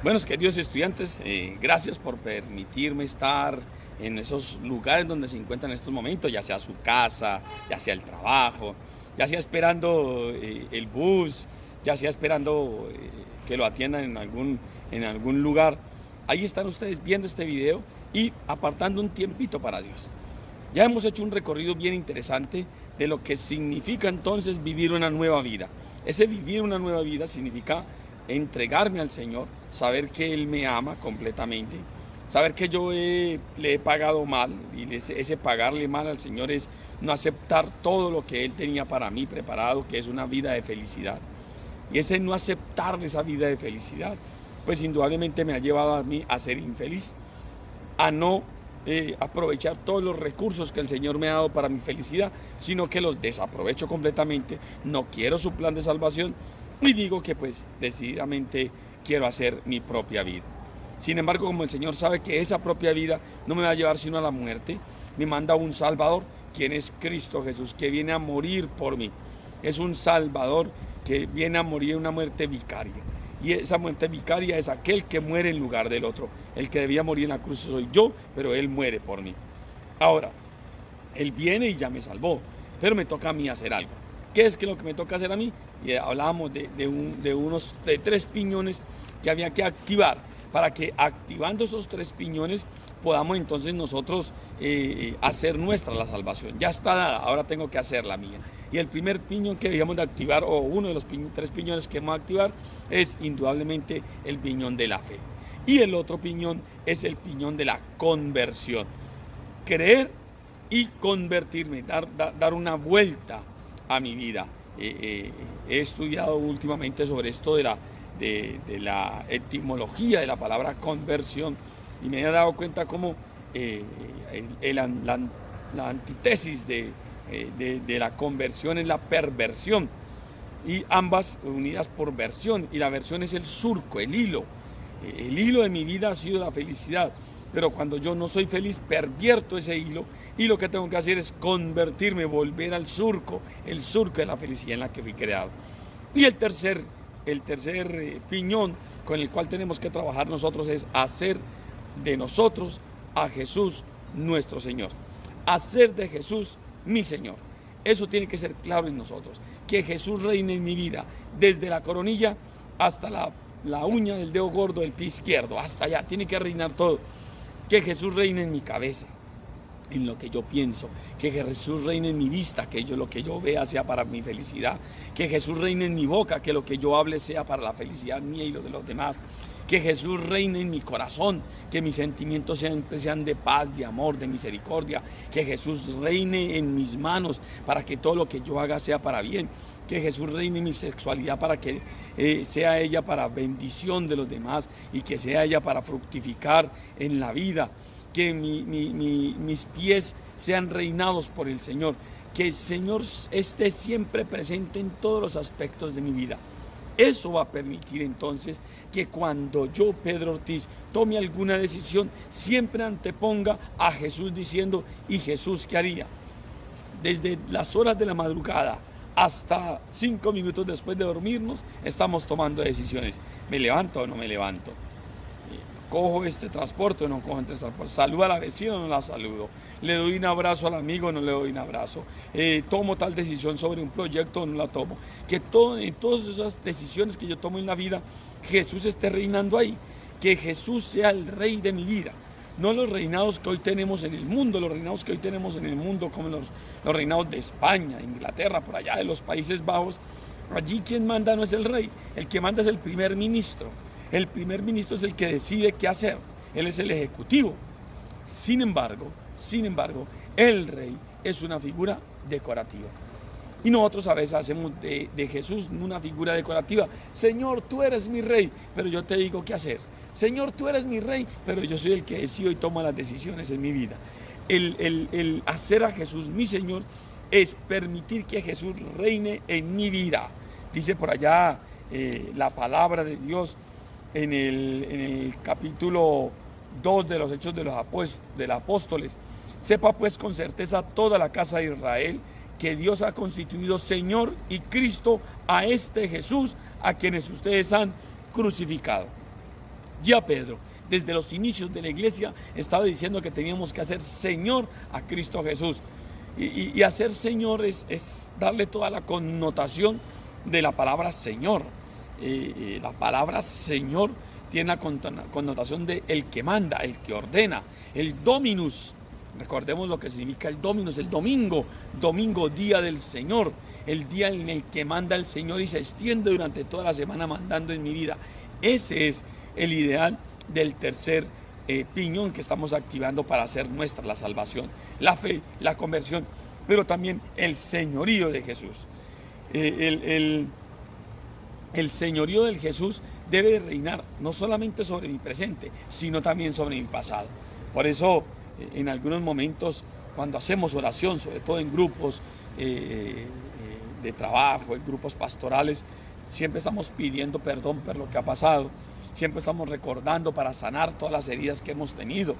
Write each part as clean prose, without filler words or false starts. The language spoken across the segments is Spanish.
Buenos queridos estudiantes, gracias por permitirme estar en esos lugares donde se encuentran en estos momentos, ya sea su casa, ya sea el trabajo, ya sea esperando el bus, ya sea esperando que lo atiendan en algún lugar. Ahí están ustedes viendo este video y apartando un tiempito para Dios. Ya hemos hecho un recorrido bien interesante de lo que significa entonces vivir una nueva vida. Ese vivir una nueva vida significa entregarme al Señor, saber que Él me ama completamente, saber que yo le he pagado mal, y ese pagarle mal al Señor es no aceptar todo lo que Él tenía para mí preparado, que es una vida de felicidad. Y ese no aceptar esa vida de felicidad, pues indudablemente me ha llevado a mí a ser infeliz, a no aprovechar todos los recursos que el Señor me ha dado para mi felicidad, sino que los desaprovecho completamente, no quiero su plan de salvación y digo que pues decididamente quiero hacer mi propia vida. Sin embargo, como el Señor sabe que esa propia vida no me va a llevar sino a la muerte, me manda un Salvador, quien es Cristo Jesús, que viene a morir por mí. Es un Salvador que viene a morir una muerte vicaria. Y esa muerte vicaria es aquel que muere en lugar del otro. El que debía morir en la cruz soy yo, pero Él muere por mí. Ahora, Él viene y ya me salvó, pero me toca a mí hacer algo. ¿Qué es lo que me toca hacer a mí? Y hablábamos de 3 piñones que había que activar, para que activando esos 3 piñones podamos entonces nosotros hacer nuestra la salvación. Ya está dada, ahora tengo que hacer la mía. Y el primer piñón que debíamos de activar, o uno de los 3 piñones que vamos a activar, es indudablemente el piñón de la fe. Y el otro piñón es el piñón de la conversión. Creer y convertirme, dar una vuelta a mi vida. He estudiado últimamente sobre esto de la etimología de la palabra conversión y me he dado cuenta cómo la antítesis de la conversión es la perversión, y ambas unidas por versión, y la versión es el surco, el hilo de mi vida ha sido la felicidad, pero cuando yo no soy feliz pervierto ese hilo y lo que tengo que hacer es convertirme, volver al surco, el surco de la felicidad en la que fui creado. Y el tercer piñón con el cual tenemos que trabajar nosotros es hacer de nosotros a Jesús nuestro Señor, hacer de Jesús mi Señor. Eso tiene que ser claro en nosotros, que Jesús reine en mi vida, desde la coronilla hasta la uña del dedo gordo del pie izquierdo, hasta allá, tiene que reinar todo. Que Jesús reine en mi cabeza, en lo que yo pienso, que Jesús reine en mi vista, que lo que yo vea sea para mi felicidad, que Jesús reine en mi boca, que lo que yo hable sea para la felicidad mía y lo de los demás, que Jesús reine en mi corazón, que mis sentimientos sean de paz, de amor, de misericordia, que Jesús reine en mis manos para que todo lo que yo haga sea para bien, que Jesús reine en mi sexualidad para que sea ella para bendición de los demás y que sea ella para fructificar en la vida, que mis pies sean reinados por el Señor, que el Señor esté siempre presente en todos los aspectos de mi vida. Eso va a permitir entonces que cuando yo, Pedro Ortiz, tome alguna decisión, siempre anteponga a Jesús diciendo, ¿y Jesús qué haría? Desde las horas de la madrugada hasta 5 minutos después de dormirnos, estamos tomando decisiones. ¿Me levanto o no me levanto? ¿Cojo este transporte o no cojo este transporte? ¿Saludo a la vecina o no la saludo? ¿Le doy un abrazo al amigo o no le doy un abrazo? ¿Tomo tal decisión sobre un proyecto o no la tomo? Que en todas esas decisiones que yo tomo en la vida, Jesús esté reinando ahí. Que Jesús sea el rey de mi vida. No los reinados que hoy tenemos en el mundo, como los reinados de España, Inglaterra, por allá de los Países Bajos. Allí quien manda no es el rey, el que manda es el primer ministro. El primer ministro es el que decide qué hacer, él es el ejecutivo. Sin embargo, el rey es una figura decorativa. Y nosotros a veces hacemos de Jesús una figura decorativa. Señor, tú eres mi rey, pero yo te digo qué hacer. Señor, tú eres mi rey, pero yo soy el que decido y toma las decisiones en mi vida. El hacer a Jesús mi Señor es permitir que Jesús reine en mi vida. Dice por allá la palabra de Dios en el capítulo 2 de los Hechos de los Apóstoles. Sepa pues con certeza toda la casa de Israel que Dios ha constituido Señor y Cristo a este Jesús a quienes ustedes han crucificado. Ya Pedro, desde los inicios de la iglesia, estaba diciendo que teníamos que hacer Señor a Cristo Jesús. Y hacer Señor es darle toda la connotación de la palabra Señor. La palabra Señor tiene la connotación de el que manda, el que ordena, el Dominus. Recordemos lo que significa el Dominus, el domingo, día del Señor, el día en el que manda el Señor y se extiende durante toda la semana mandando en mi vida. Ese es el ideal del tercer piñón que estamos activando para hacer nuestra la salvación, la fe, la conversión, pero también el señorío de Jesús. El señorío de Jesús debe de reinar no solamente sobre mi presente, sino también sobre mi pasado. Por eso, en algunos momentos, cuando hacemos oración, sobre todo en grupos de trabajo, en grupos pastorales, siempre estamos pidiendo perdón por lo que ha pasado. Siempre estamos recordando para sanar todas las heridas que hemos tenido.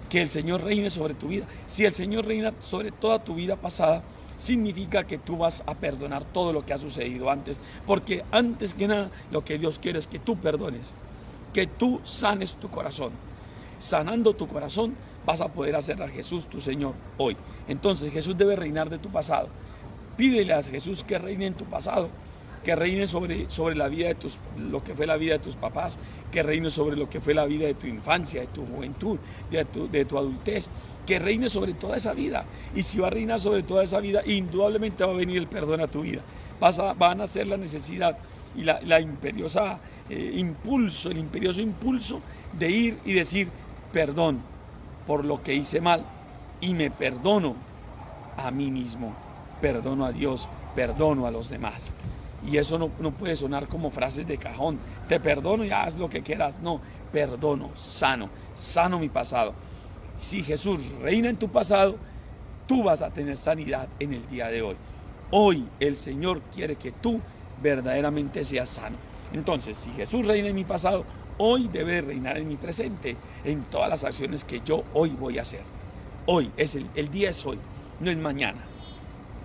Que el Señor reine sobre tu vida. Si el Señor reina sobre toda tu vida pasada, significa que tú vas a perdonar todo lo que ha sucedido antes. Porque antes que nada, lo que Dios quiere es que tú perdones. Que tú sanes tu corazón. Sanando tu corazón, vas a poder hacer a Jesús tu Señor hoy. Entonces Jesús debe reinar de tu pasado. Pídele a Jesús que reine en tu pasado, que reine sobre la vida de lo que fue la vida de tus papás, que reine sobre lo que fue la vida de tu infancia, de tu juventud, de tu adultez, que reine sobre toda esa vida. Y si va a reinar sobre toda esa vida, indudablemente va a venir el perdón a tu vida. Van a ser la necesidad y el imperioso impulso de ir y decir perdón por lo que hice mal, y me perdono a mí mismo, perdono a Dios, perdono a los demás. Y eso no puede sonar como frases de cajón. Te perdono y haz lo que quieras. No, perdono, sano mi pasado. Si Jesús reina en tu pasado, tú vas a tener sanidad en el día de hoy. Hoy el Señor quiere que tú verdaderamente seas sano. Entonces, si Jesús reina en mi pasado, hoy debe reinar en mi presente, en todas las acciones que yo hoy voy a hacer. Hoy, el día es hoy, no es mañana,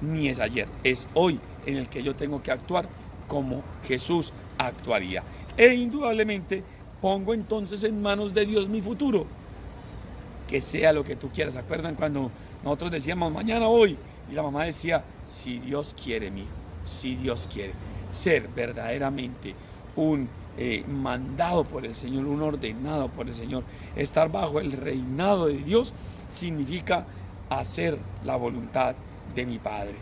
ni es ayer, es hoy en el que yo tengo que actuar como Jesús actuaría. E indudablemente pongo entonces en manos de Dios mi futuro. Que sea lo que tú quieras. ¿Se acuerdan cuando nosotros decíamos mañana, hoy? Y la mamá decía, si Dios quiere, mijo, si Dios quiere. Ser verdaderamente un mandado por el Señor, un ordenado por el Señor, estar bajo el reinado de Dios, significa hacer la voluntad de mi Padre.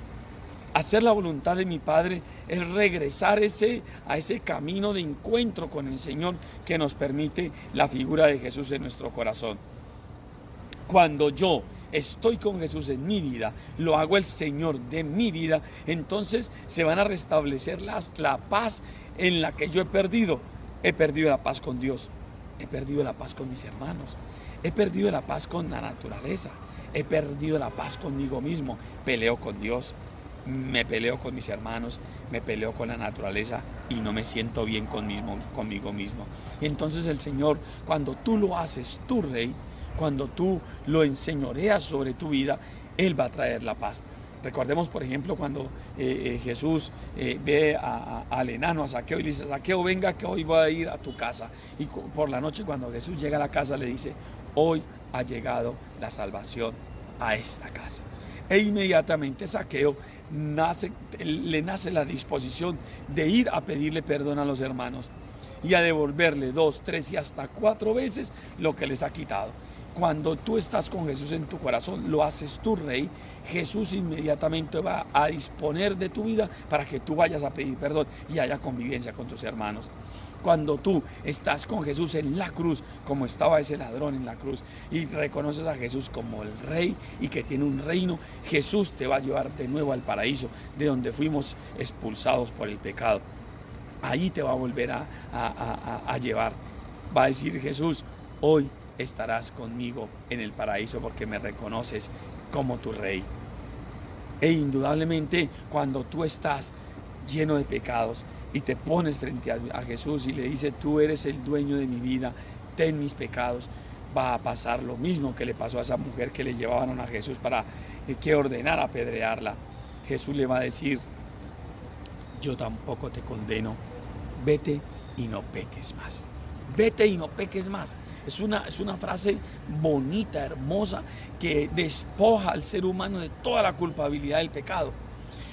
Hacer la voluntad de mi Padre es regresar a ese camino de encuentro con el Señor que nos permite la figura de Jesús en nuestro corazón. Cuando yo estoy con Jesús en mi vida, lo hago el Señor de mi vida, entonces se van a restablecer la paz en la que yo he perdido. He perdido la paz con Dios, he perdido la paz con mis hermanos, he perdido la paz con la naturaleza, he perdido la paz conmigo mismo. Peleo con Dios, me peleo con mis hermanos, me peleo con la naturaleza y no me siento bien conmigo mismo. Entonces el Señor, cuando tú lo haces tu Rey, cuando tú lo enseñoreas sobre tu vida, Él va a traer la paz. Recordemos, por ejemplo, cuando Jesús ve al enano, a Zaqueo, y le dice, Zaqueo, venga que hoy voy a ir a tu casa. Y por la noche, cuando Jesús llega a la casa, le dice, hoy ha llegado la salvación a esta casa. E inmediatamente Zaqueo le nace la disposición de ir a pedirle perdón a los hermanos y a devolverle 2, 3 y hasta 4 veces lo que les ha quitado. Cuando tú estás con Jesús en tu corazón, lo haces tu Rey, Jesús inmediatamente va a disponer de tu vida para que tú vayas a pedir perdón y haya convivencia con tus hermanos. Cuando tú estás con Jesús en la cruz, como estaba ese ladrón en la cruz, y reconoces a Jesús como el Rey y que tiene un reino, Jesús te va a llevar de nuevo al paraíso, de donde fuimos expulsados por el pecado. Ahí te va a volver a llevar. Va a decir Jesús, hoy estarás conmigo en el paraíso porque me reconoces como tu Rey. E indudablemente cuando tú estás lleno de pecados y te pones frente a Jesús y le dices, tú eres el dueño de mi vida, ten mis pecados, va a pasar lo mismo que le pasó a esa mujer que le llevaban a Jesús para que ordenara apedrearla. Jesús le va a decir, yo tampoco te condeno, vete y no peques más. vete y no peques más. Es una frase bonita, hermosa, que despoja al ser humano de toda la culpabilidad del pecado.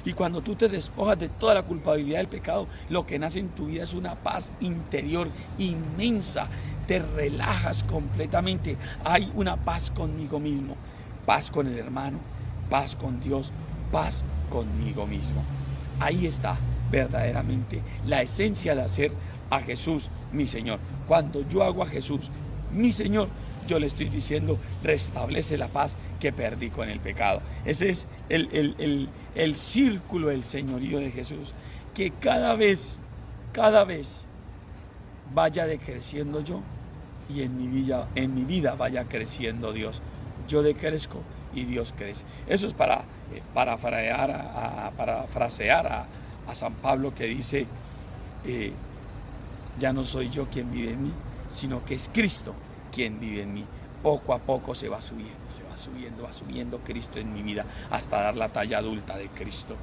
Y cuando tú te despojas de toda la culpabilidad del pecado, lo que nace en tu vida es una paz interior inmensa. Te relajas completamente. Hay una paz conmigo mismo, paz con el hermano, paz con Dios, paz conmigo mismo. Ahí está verdaderamente la esencia de hacer a Jesús mi Señor. Cuando yo hago a Jesús mi Señor, yo le estoy diciendo, restablece la paz que perdí con el pecado. Ese es el círculo del señorío de Jesús, que cada vez vaya decreciendo yo, y en mi vida vaya creciendo Dios. Yo decrezco y Dios crece. Eso es para parafrasear a San Pablo, que dice, ya no soy yo quien vive en mí, sino que es Cristo quien vive en mí. Poco a poco va subiendo Cristo en mi vida, hasta dar la talla adulta de Cristo.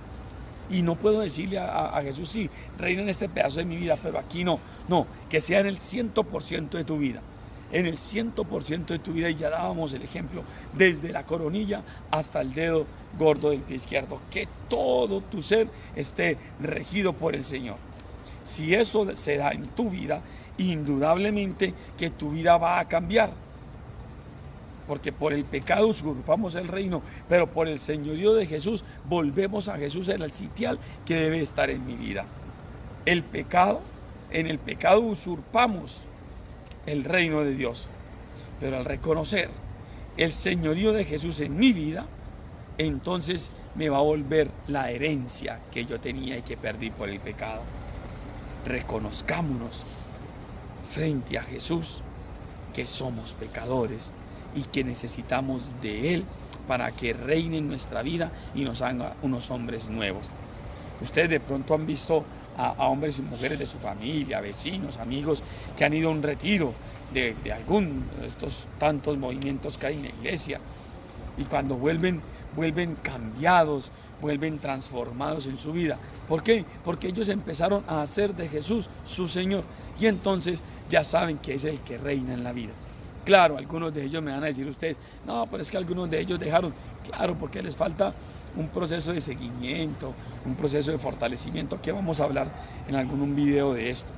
Y no puedo decirle a Jesús, sí, reina en este pedazo de mi vida, pero aquí no. No, que sea en el 100% de tu vida. En el 100% de tu vida, y ya dábamos el ejemplo, desde la coronilla hasta el dedo gordo del pie izquierdo, que todo tu ser esté regido por el Señor. Si eso se da en tu vida, indudablemente que tu vida va a cambiar. Porque por el pecado usurpamos el reino, pero por el señorío de Jesús volvemos a Jesús, en el sitial que debe estar en mi vida. En el pecado usurpamos el reino de Dios, pero al reconocer el señorío de Jesús en mi vida, entonces me va a volver la herencia que yo tenía y que perdí por el pecado. Reconozcámonos frente a Jesús que somos pecadores y que necesitamos de Él para que reine en nuestra vida y nos haga unos hombres nuevos. Ustedes de pronto han visto a hombres y mujeres de su familia, vecinos, amigos, que han ido a un retiro de algún de estos tantos movimientos que hay en la iglesia, y cuando vuelven cambiados, vuelven transformados en su vida. ¿Por qué? Porque ellos empezaron a hacer de Jesús su Señor, y entonces ya saben que es el que reina en la vida. Claro, algunos de ellos me van a decir ustedes, no, pero es que algunos de ellos dejaron. Claro, porque les falta un proceso de seguimiento, un proceso de fortalecimiento, que vamos a hablar en algún video de esto.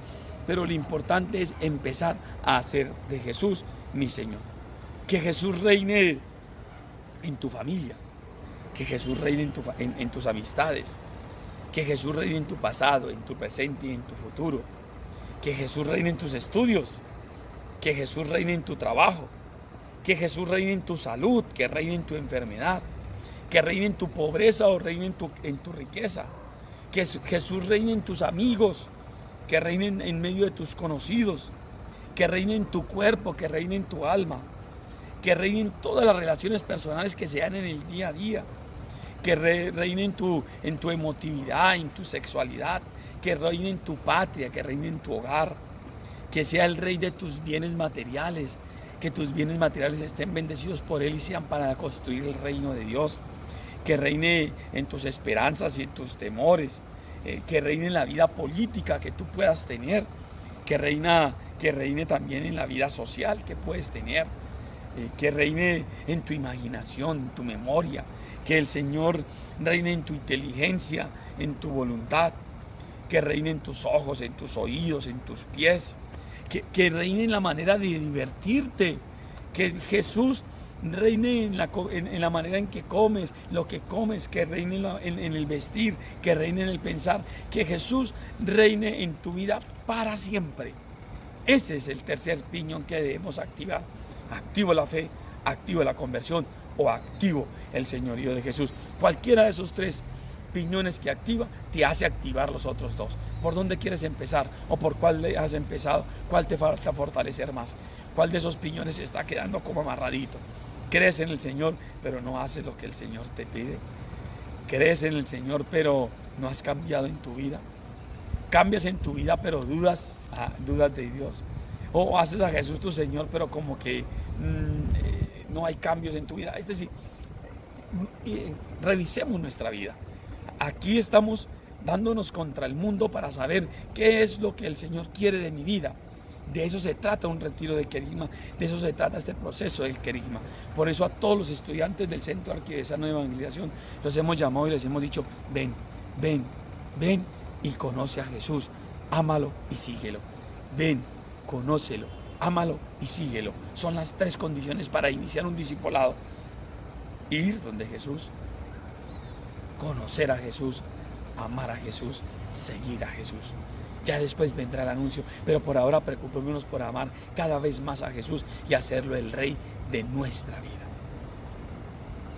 Pero lo importante es empezar a hacer de Jesús mi Señor. Que Jesús reine en tu familia, que Jesús reine en tus amistades, que Jesús reine en tu pasado, en tu presente y en tu futuro, que Jesús reine en tus estudios, que Jesús reine en tu trabajo, que Jesús reine en tu salud, que reine en tu enfermedad, que reine en tu pobreza o reine en tu riqueza, que Jesús reine en tus amigos, que reine en medio de tus conocidos, que reine en tu cuerpo, que reine en tu alma, que reine en todas las relaciones personales que se dan en el día a día, que reine en tu emotividad, en tu sexualidad, que reine en tu patria, que reine en tu hogar, que sea el rey de tus bienes materiales, que tus bienes materiales estén bendecidos por Él y sean para construir el reino de Dios, que reine en tus esperanzas y en tus temores, que reine en la vida política que tú puedas tener, que reine también en la vida social que puedes tener, que reine en tu imaginación, en tu memoria, que el Señor reine en tu inteligencia, en tu voluntad, que reine en tus ojos, en tus oídos, en tus pies, que reine en la manera de divertirte, que Jesús reine en la manera en que comes, lo que comes, que reine en el vestir, que reine en el pensar, que Jesús reine en tu vida para siempre. Ese es el tercer piñón que debemos activar. Activo la fe, activo la conversión o activo el señorío de Jesús. Cualquiera de esos tres piñones que activa te hace activar los otros dos. ¿Por dónde quieres empezar? ¿O por cuál has empezado? ¿Cuál te falta fortalecer más? ¿Cuál de esos piñones está quedando como amarradito? Crees en el Señor, pero no haces lo que el Señor te pide. Crees en el Señor, pero no has cambiado en tu vida. Cambias en tu vida, pero dudas de Dios. O haces a Jesús tu Señor, pero como que no hay cambios en tu vida. Es decir, revisemos nuestra vida. Aquí estamos dándonos contra el mundo para saber qué es lo que el Señor quiere de mi vida. De eso se trata un retiro de querigma, de eso se trata este proceso del querigma. Por eso a todos los estudiantes del Centro Arquidiocesano de Evangelización los hemos llamado y les hemos dicho, ven, ven, ven y conoce a Jesús, ámalo y síguelo. Ven, conócelo, ámalo y síguelo. Son las 3 condiciones para iniciar un discipulado. Ir donde Jesús, conocer a Jesús, amar a Jesús, seguir a Jesús. Ya después vendrá el anuncio, pero por ahora preocupémonos por amar cada vez más a Jesús y hacerlo el Rey de nuestra vida.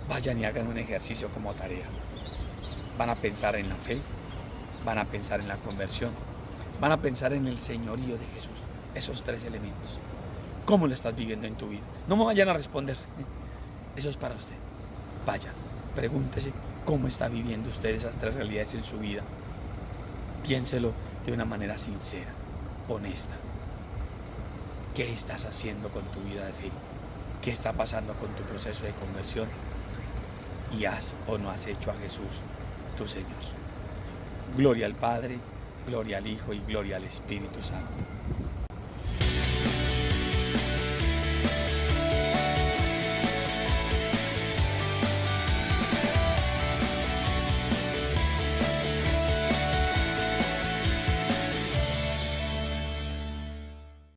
Vayan y hagan un ejercicio como tarea. Van a pensar en la fe, van a pensar en la conversión, van a pensar en el señorío de Jesús. Esos 3 elementos. ¿Cómo lo estás viviendo en tu vida? No me vayan a responder. Eso es para usted. Vaya, pregúntese cómo está viviendo usted esas 3 realidades en su vida. Piénselo de una manera sincera, honesta. ¿Qué estás haciendo con tu vida de fe? ¿Qué está pasando con tu proceso de conversión? ¿Y has o no has hecho a Jesús tu Señor? Gloria al Padre, gloria al Hijo y gloria al Espíritu Santo.